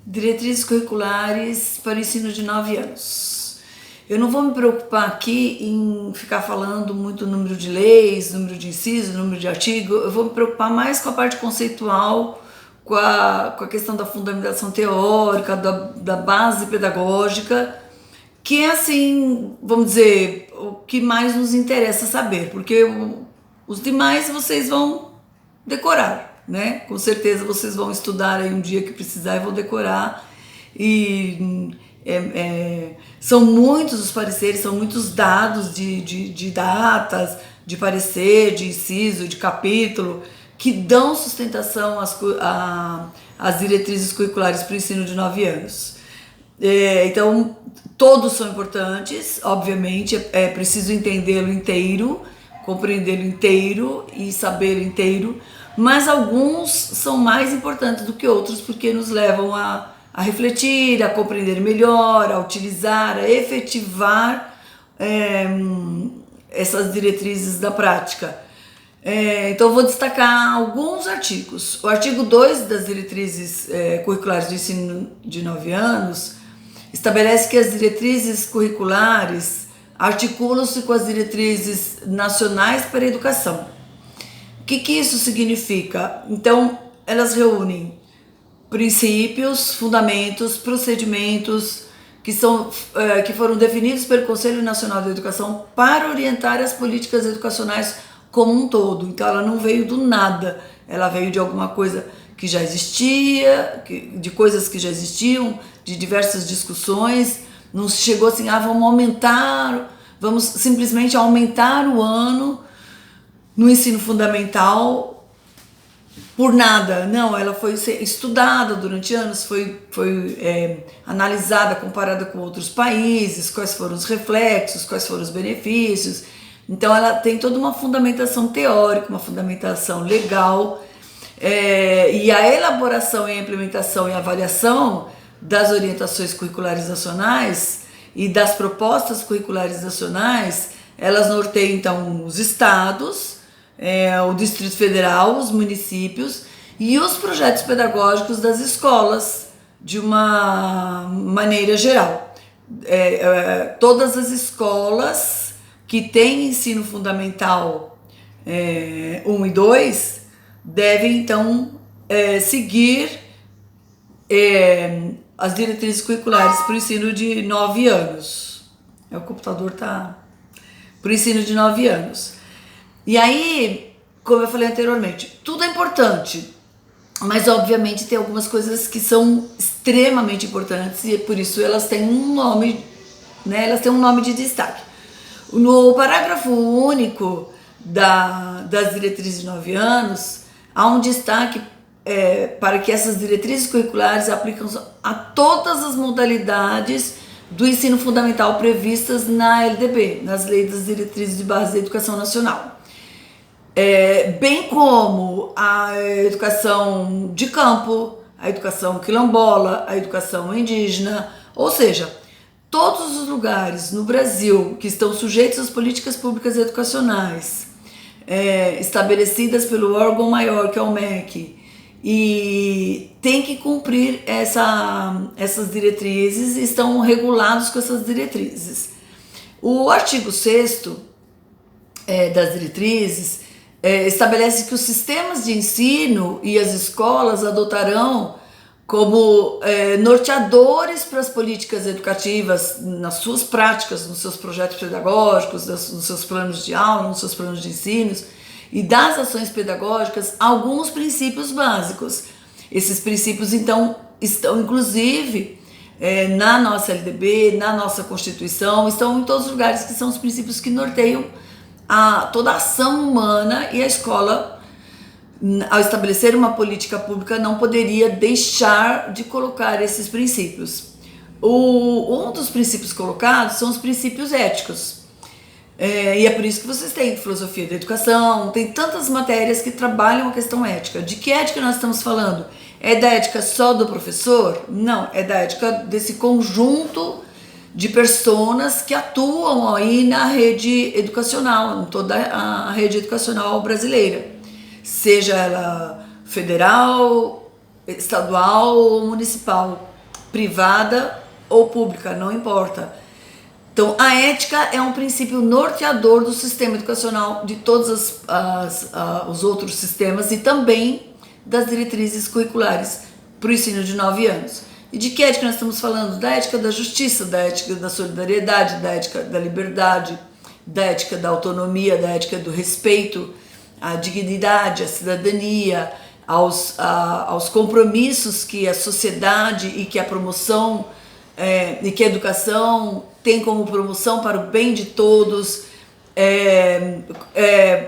Diretrizes curriculares para o ensino de 9 anos. Eu não vou me preocupar aqui em ficar falando muito número de leis, número de incisos, número de artigo. Eu vou me preocupar mais com a parte conceitual, com a questão da fundamentação teórica, da base pedagógica, que é assim, vamos dizer, o que mais nos interessa saber, porque os demais vocês vão decorar, né? Com certeza vocês vão estudar aí um dia que precisar e vão decorar. E são muitos os pareceres, são muitos dados de datas, de parecer, de inciso, de capítulo, que dão sustentação às diretrizes curriculares para o ensino de 9 anos. Então, todos são importantes, obviamente, é preciso entendê-lo inteiro, compreendê-lo inteiro e sabê-lo inteiro, mas alguns são mais importantes do que outros porque nos levam a refletir, a compreender melhor, a utilizar, a efetivar essas diretrizes da prática. Então, eu vou destacar alguns artigos. O artigo 2 das diretrizes curriculares do ensino de 9 anos estabelece que as diretrizes curriculares articulam-se com as diretrizes nacionais para a educação. O que isso significa? Então, elas reúnem princípios, fundamentos, procedimentos que foram definidos pelo Conselho Nacional de Educação para orientar as políticas educacionais como um todo. Então, ela não veio do nada, ela veio de alguma coisa que já existia, de coisas que já existiam, de diversas discussões. Não chegou assim, vamos simplesmente aumentar o ano no ensino fundamental por nada. Não, ela foi estudada durante anos, foi analisada, comparada com outros países, quais foram os reflexos, quais foram os benefícios. Então ela tem toda uma fundamentação teórica, uma fundamentação legal, e a elaboração e a implementação e a avaliação das orientações curriculares nacionais e das propostas curriculares nacionais, elas norteiam então os estados, o Distrito Federal, os municípios e os projetos pedagógicos das escolas de uma maneira geral. Todas as escolas que têm ensino fundamental 1 e 2 devem então seguir as diretrizes curriculares para o ensino de 9 anos. O computador está para o ensino de 9 anos. E aí, como eu falei anteriormente, tudo é importante, mas obviamente tem algumas coisas que são extremamente importantes e por isso elas têm um nome, né? Elas têm um nome de destaque. No parágrafo único das diretrizes de 9 anos, há um destaque para que essas diretrizes curriculares aplicam a todas as modalidades do ensino fundamental previstas na LDB, nas Leis das Diretrizes de Base da Educação Nacional. Bem como a educação de campo, a educação quilombola, a educação indígena, ou seja, todos os lugares no Brasil que estão sujeitos às políticas públicas educacionais estabelecidas pelo órgão maior, que é o MEC, e tem que cumprir essas diretrizes, estão regulados com essas diretrizes. O artigo 6º das diretrizes estabelece que os sistemas de ensino e as escolas adotarão como norteadores para as políticas educativas nas suas práticas, nos seus projetos pedagógicos, nos seus planos de aula, nos seus planos de ensino e das ações pedagógicas, alguns princípios básicos. Esses princípios, então, estão inclusive na nossa LDB, na nossa Constituição, estão em todos os lugares, que são os princípios que norteiam toda a ação humana, e a escola, ao estabelecer uma política pública, não poderia deixar de colocar esses princípios. Um dos princípios colocados são os princípios éticos. E é por isso que vocês têm filosofia da educação, tem tantas matérias que trabalham a questão ética. De que ética nós estamos falando? É da ética só do professor? Não, é da ética desse conjunto de pessoas que atuam aí na rede educacional, em toda a rede educacional brasileira, seja ela federal, estadual ou municipal. privada ou pública, não importa. Então, a ética é um princípio norteador do sistema educacional, de todos os outros sistemas e também das diretrizes curriculares para o ensino de 9 anos. E de que ética nós estamos falando? Da ética da justiça, da ética da solidariedade, da ética da liberdade, da ética da autonomia, da ética do respeito, à dignidade, à cidadania, aos compromissos que a sociedade e que a promoção e que a educação tem como promoção para o bem de todos,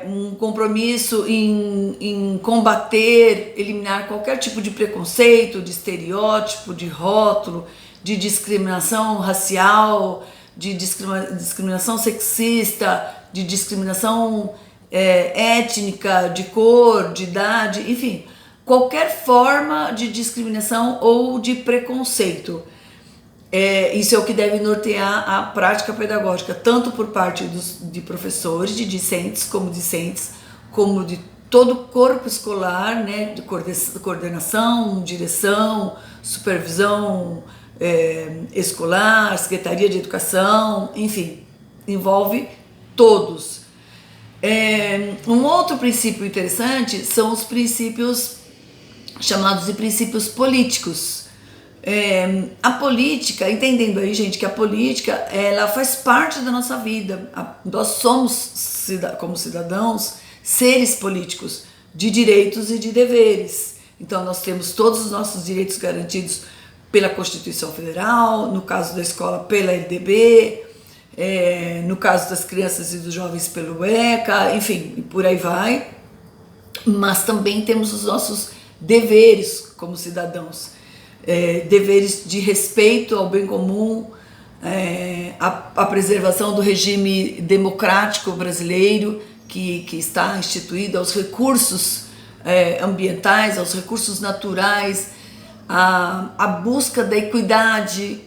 um compromisso em combater, eliminar qualquer tipo de preconceito, de estereótipo, de rótulo, de discriminação racial, de discriminação sexista, de discriminação étnica, de cor, de idade, enfim, qualquer forma de discriminação ou de preconceito. Isso é o que deve nortear a prática pedagógica, tanto por parte de professores, de discentes, como de todo o corpo escolar, né, de coordenação, direção, supervisão escolar, secretaria de educação, enfim, envolve todos. Um outro princípio interessante são os princípios chamados de princípios políticos. A política, entendendo aí, gente, que a política ela faz parte da nossa vida. Nós somos, como cidadãos, seres políticos de direitos e de deveres. Então nós temos todos os nossos direitos garantidos pela Constituição Federal, no caso da escola pela LDB, no caso das crianças e dos jovens pelo ECA, enfim, e por aí vai. Mas também temos os nossos deveres como cidadãos. Deveres de respeito ao bem comum, a preservação do regime democrático brasileiro que está instituído, aos recursos ambientais, aos recursos naturais, a busca da equidade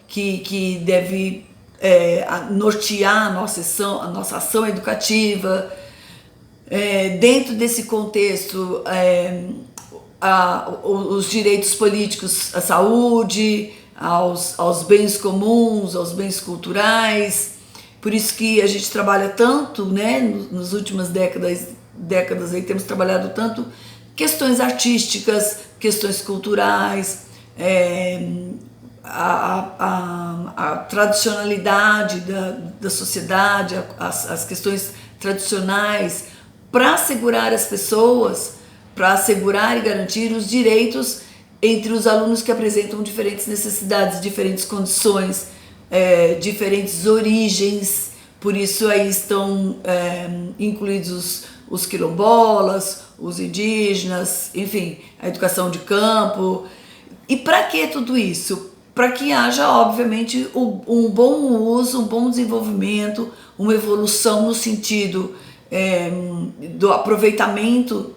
que deve nortear a nossa ação educativa. Dentro desse contexto, os direitos políticos à saúde, aos bens comuns, aos bens culturais. Por isso que a gente trabalha tanto, né, nas últimas décadas aí temos trabalhado tanto questões artísticas, questões culturais, a tradicionalidade da sociedade, as questões tradicionais, para assegurar as pessoas, para assegurar e garantir os direitos entre os alunos que apresentam diferentes necessidades, diferentes condições, diferentes origens. Por isso aí estão incluídos os quilombolas, os indígenas, enfim, a educação de campo. E para que tudo isso? Para que haja, obviamente, um bom uso, um bom desenvolvimento, uma evolução no sentido do aproveitamento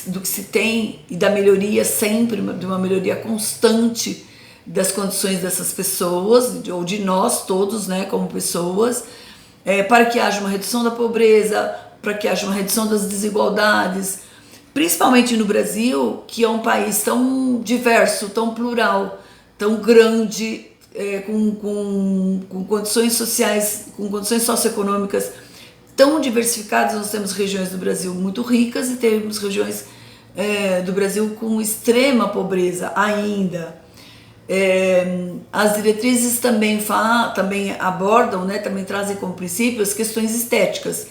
do que se tem e da melhoria sempre, de uma melhoria constante das condições dessas pessoas, ou de nós todos, né, como pessoas, para que haja uma redução da pobreza, para que haja uma redução das desigualdades, principalmente no Brasil, que é um país tão diverso, tão plural, tão grande, com condições sociais, com condições socioeconômicas tão diversificadas. Nós temos regiões do Brasil muito ricas e temos regiões do Brasil com extrema pobreza ainda. As diretrizes também abordam, né, também trazem como princípio as questões estéticas.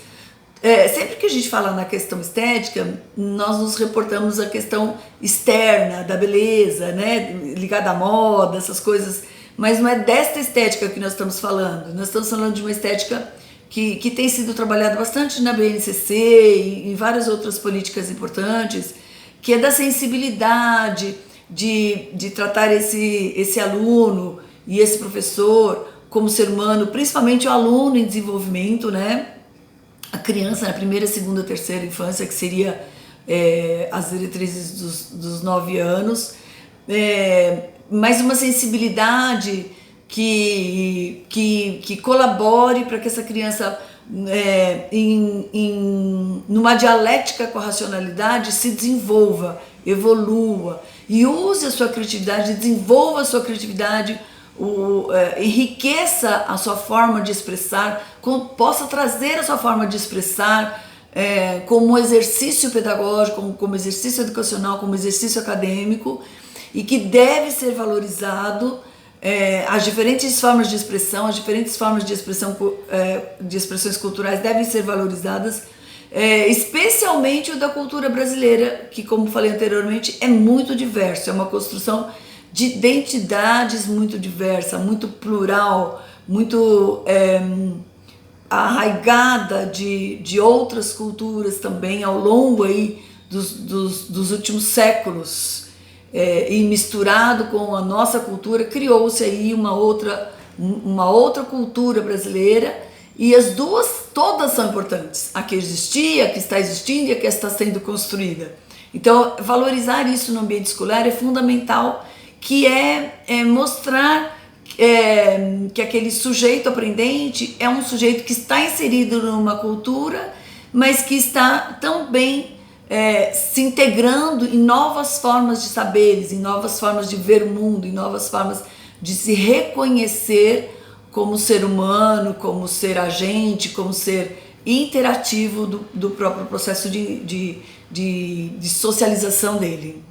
Sempre que a gente fala na questão estética, nós nos reportamos à questão externa, da beleza, né, ligada à moda, essas coisas, mas não é desta estética que nós estamos falando. Nós estamos falando de uma estética que tem sido trabalhada bastante na BNCC e em várias outras políticas importantes, que é da sensibilidade, de tratar esse aluno e esse professor como ser humano, principalmente o aluno em desenvolvimento, né? A criança na primeira, segunda, terceira infância, que seria as diretrizes dos 9 anos, mas uma sensibilidade que colabore para que essa criança, numa dialética com a racionalidade, se desenvolva, evolua e use a sua criatividade, desenvolva a sua criatividade, enriqueça a sua forma de expressar, possa trazer a sua forma de expressar como exercício pedagógico, como exercício educacional, como exercício acadêmico, e que deve ser valorizado. As diferentes formas de expressão, as diferentes formas de expressão, de expressões culturais devem ser valorizadas, especialmente o da cultura brasileira, que, como falei anteriormente, é muito diverso, é uma construção de identidades muito diversa, muito plural, muito arraigada de outras culturas também ao longo aí dos últimos séculos. E misturado com a nossa cultura, criou-se aí uma outra cultura brasileira, e as duas, todas são importantes, a que existia, a que está existindo e a que está sendo construída. Então, valorizar isso no ambiente escolar é fundamental, que é mostrar que aquele sujeito aprendente é um sujeito que está inserido numa cultura, mas que está também se integrando em novas formas de saberes, em novas formas de ver o mundo, em novas formas de se reconhecer como ser humano, como ser agente, como ser interativo do próprio processo de socialização dele.